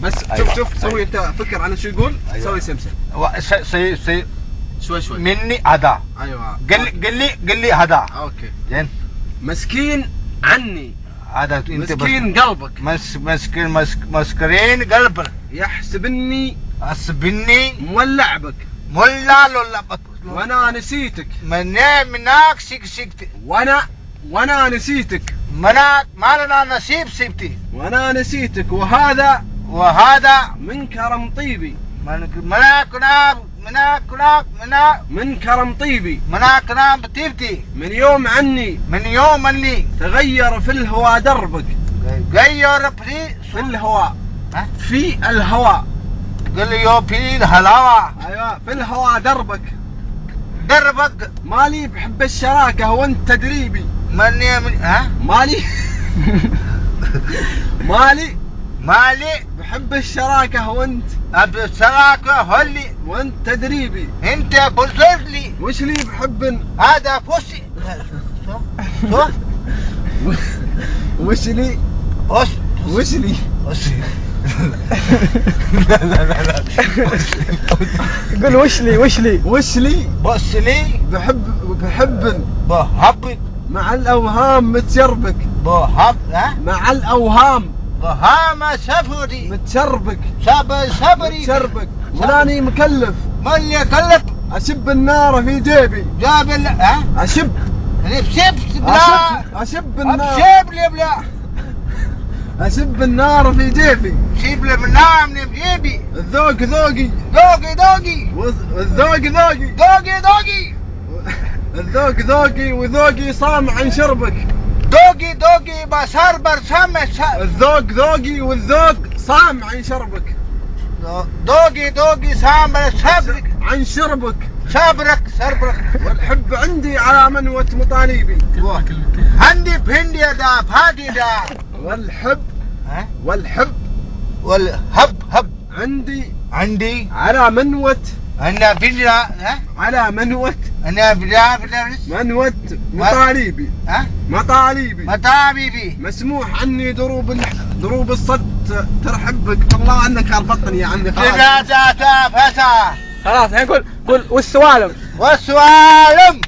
بس شوف سوي انت فكر عن شو يقول. سوي سمسم سي شوي مني هذا. ايوه قل لي هذا. اوكي زين. مسكين عني هذا انت مسكين قلبك. مسكين قلبك. يحسبني مولع بك. مولع لولبك. وانا نسيتك. مناك سكت. وانا نسيتك. مناك ما لنا نصيب سبتي. وانا نسيتك وهذا من كرم طيبي. من كرم طيبي. كرم طيبتي. من يوم عني تغير في الهواء دربك. غير في الهواء قل يو في الهواء. ايوه في الهواء دربك مالي بحب الشراكة وانت تدريبي. مالي بحب الشراكة وانت تدريبي. انت بوزر لي. وش لي بحب هذا فوسي. وش لي قل وش لي بحب مع الأوهام متشربك. مع الأوهام سفري متشربك. متشربك. ولاني مكلف. من يكلف. أشب النار في جيبي. أشب النار في جيبي. شيب لي من نار من جيبي. الذوق ذوقي. والذوق ذوقي. الذوق ذوقي وذوقي صام عن شربك. ذوقي بصار برسام. الذوق ذوقي والذوق صام عن شربك. ذوقي صام عن شربك. صبرك. والحب عندي على منوة مطالبي. عندي بهندي دا فادي دا. والحب عندي على منوة. أنا بلا على منوة. أنا بلا منوة مطالبي. مسموح عني دروب الصد ترحبك. الله عنك عرفتني يا عمي. خلاص خلاص الحين قول والسوالم. والسوالم.